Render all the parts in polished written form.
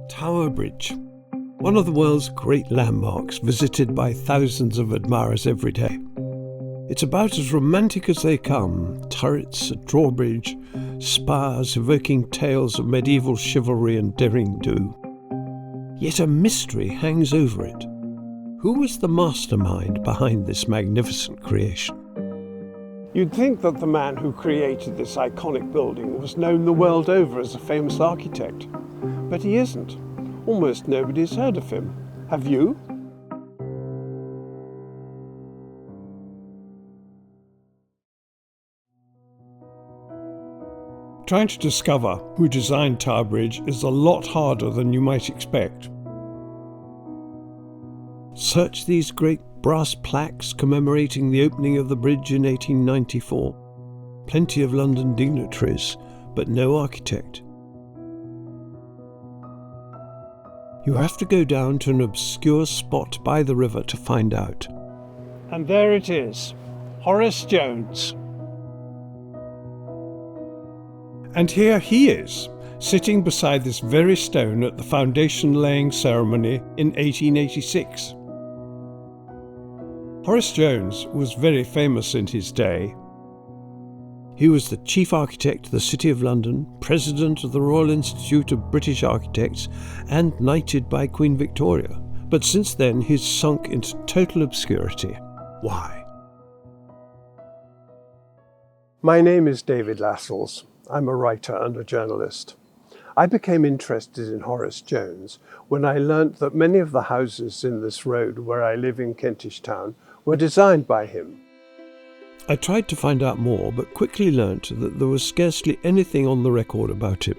Tower Bridge, one of the world's great landmarks visited by thousands of admirers every day. It's about as romantic as they come, turrets, a drawbridge, spires evoking tales of medieval chivalry and daring-do. Yet a mystery hangs over it. Who was the mastermind behind this magnificent creation? You'd think that the man who created this iconic building was known the world over as a famous architect, but he isn't. Almost nobody's heard of him. Have you? Trying to discover who designed Tower Bridge is a lot harder than you might expect. Search these great brass plaques commemorating the opening of the bridge in 1894. Plenty of London dignitaries, but no architect. You have to go down to an obscure spot by the river to find out. And there it is, Horace Jones. And here he is, sitting beside this very stone at the foundation laying ceremony in 1886. Horace Jones was very famous in his day. He was the chief architect of the City of London, president of the Royal Institute of British Architects, and knighted by Queen Victoria. But since then he's sunk into total obscurity. Why? My name is David Lascelles. I'm a writer and a journalist. I became interested in Horace Jones when I learnt that many of the houses in this road where I live in Kentish Town were designed by him. I tried to find out more, but quickly learnt that there was scarcely anything on the record about him.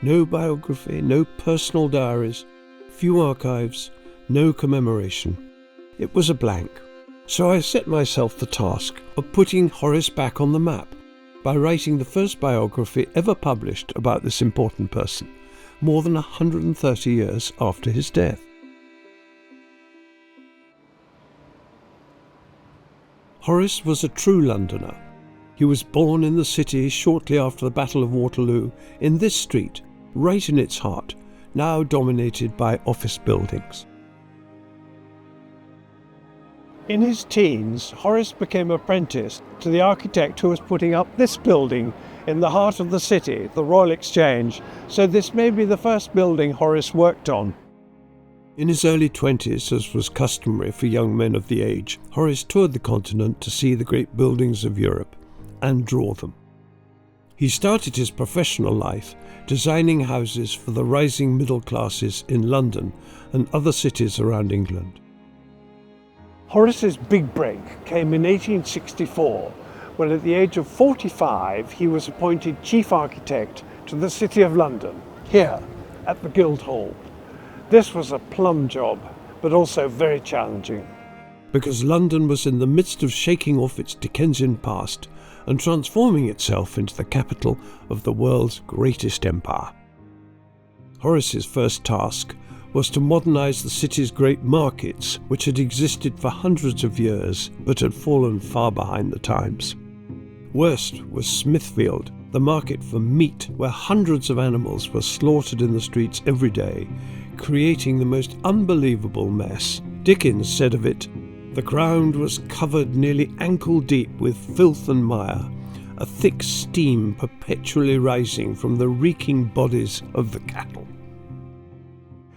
No biography, no personal diaries, few archives, no commemoration. It was a blank. So I set myself the task of putting Horace back on the map by writing the first biography ever published about this important person, more than 130 years after his death. Horace was a true Londoner. He was born in the city shortly after the Battle of Waterloo, in this street, right in its heart, now dominated by office buildings. In his teens, Horace became apprenticed to the architect who was putting up this building in the heart of the city, the Royal Exchange, so this may be the first building Horace worked on. In his early 20s, as was customary for young men of the age, Horace toured the continent to see the great buildings of Europe and draw them. He started his professional life designing houses for the rising middle classes in London and other cities around England. Horace's big break came in 1864, when at the age of 45 he was appointed chief architect to the City of London, here at the Guildhall. This was a plum job, but also very challenging. Because London was in the midst of shaking off its Dickensian past and transforming itself into the capital of the world's greatest empire. Horace's first task was to modernise the city's great markets, which had existed for hundreds of years but had fallen far behind the times. Worst was Smithfield, the market for meat, where hundreds of animals were slaughtered in the streets every day, creating the most unbelievable mess. Dickens said of it, "The ground was covered nearly ankle deep with filth and mire, a thick steam perpetually rising from the reeking bodies of the cattle."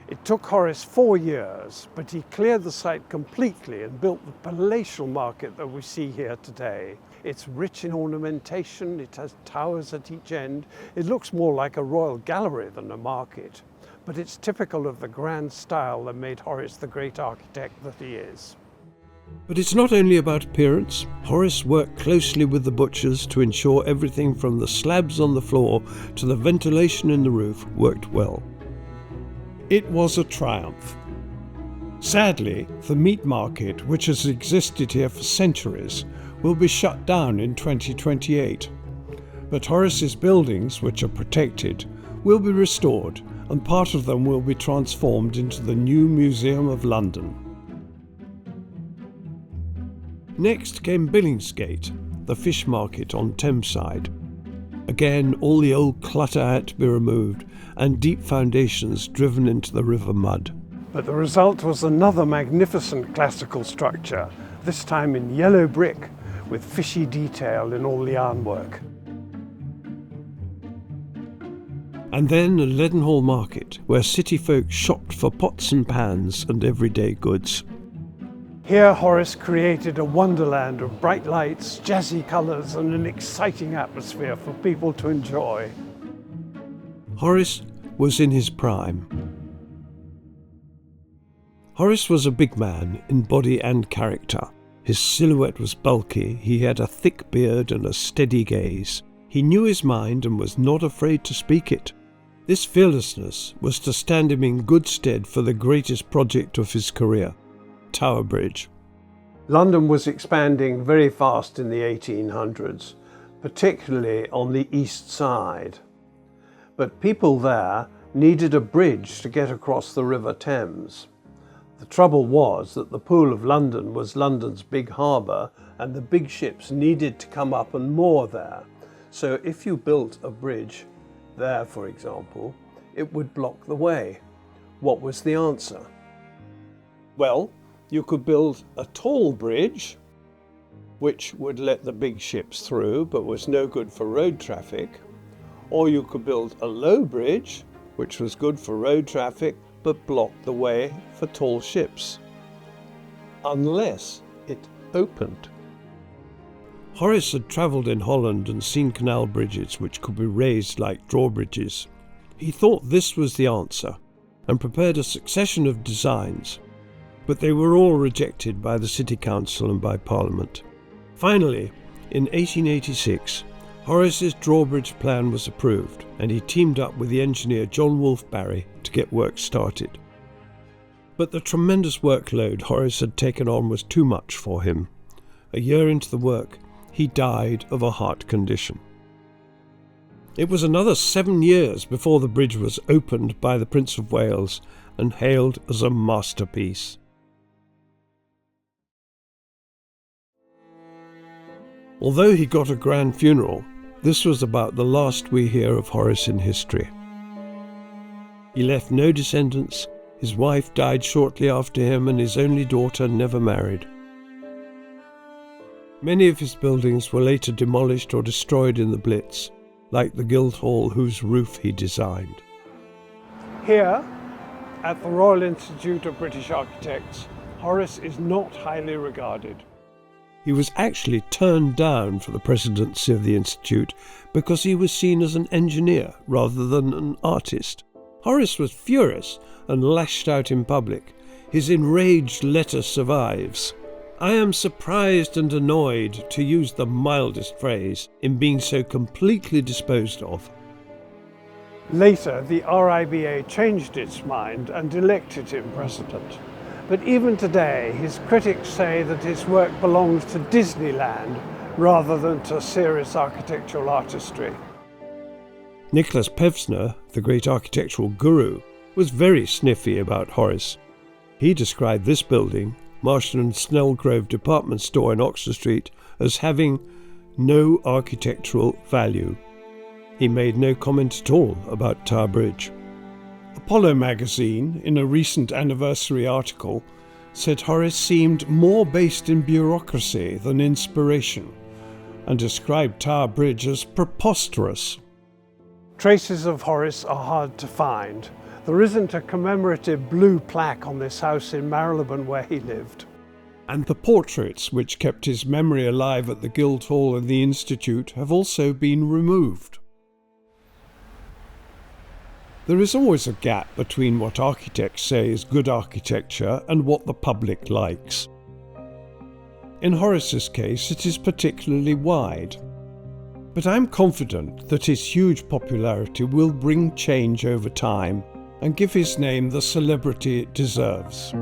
It took Horace 4 years, but he cleared the site completely and built the palatial market that we see here today. It's rich in ornamentation, it has towers at each end. It looks more like a royal gallery than a market, but it's typical of the grand style that made Horace the great architect that he is. But it's not only about appearance. Horace worked closely with the butchers to ensure everything from the slabs on the floor to the ventilation in the roof worked well. It was a triumph. Sadly, the meat market, which has existed here for centuries, will be shut down in 2028. But Horace's buildings, which are protected, will be restored, and part of them will be transformed into the new Museum of London. Next came Billingsgate, the fish market on Thameside. A Again, all the old clutter had to be removed and deep foundations driven into the river mud. But the result was another magnificent classical structure, this time in yellow brick with fishy detail in all the ironwork. And then a Leadenhall market, where city folk shopped for pots and pans and everyday goods. Here Horace created a wonderland of bright lights, jazzy colours and an exciting atmosphere for people to enjoy. Horace was in his prime. Horace was a big man in body and character. His silhouette was bulky, he had a thick beard and a steady gaze. He knew his mind and was not afraid to speak it. This fearlessness was to stand him in good stead for the greatest project of his career, Tower Bridge. London was expanding very fast in the 1800s, particularly on the east side. But people there needed a bridge to get across the River Thames. The trouble was that the Pool of London was London's big harbour, and the big ships needed to come up and moor there. So if you built a bridge there, for example, it would block the way. What was the answer? Well, you could build a tall bridge, which would let the big ships through, but was no good for road traffic. Or you could build a low bridge, which was good for road traffic, but blocked the way for tall ships. Unless it opened. Horace had travelled in Holland and seen canal bridges which could be raised like drawbridges. He thought this was the answer and prepared a succession of designs, but they were all rejected by the City Council and by Parliament. Finally, in 1886, Horace's drawbridge plan was approved and he teamed up with the engineer John Wolfe Barry to get work started. But the tremendous workload Horace had taken on was too much for him. A year into the work, he died of a heart condition. It was another 7 years before the bridge was opened by the Prince of Wales and hailed as a masterpiece. Although he got a grand funeral, this was about the last we hear of Horace in history. He left no descendants, his wife died shortly after him, and his only daughter never married. Many of his buildings were later demolished or destroyed in the Blitz, like the Guildhall whose roof he designed. Here, at the Royal Institute of British Architects, Horace is not highly regarded. He was actually turned down for the presidency of the Institute because he was seen as an engineer rather than an artist. Horace was furious and lashed out in public. His enraged letter survives. I am surprised and annoyed, to use the mildest phrase, in being so completely disposed of. Later, the RIBA changed its mind and elected him president. But even today, his critics say that his work belongs to Disneyland rather than to serious architectural artistry. Nicholas Pevsner, the great architectural guru, was very sniffy about Horace. He described this building, Marshall and Snellgrove department store in Oxford Street, as having no architectural value. He made no comment at all about Tower Bridge. Apollo magazine, in a recent anniversary article, said Horace seemed more based in bureaucracy than inspiration, and described Tower Bridge as preposterous. Traces of Horace are hard to find. There isn't a commemorative blue plaque on this house in Marylebone where he lived. And the portraits which kept his memory alive at the Guildhall and the Institute have also been removed. There is always a gap between what architects say is good architecture and what the public likes. In Horace's case, it is particularly wide. But I'm confident that his huge popularity will bring change over time and give his name the celebrity it deserves.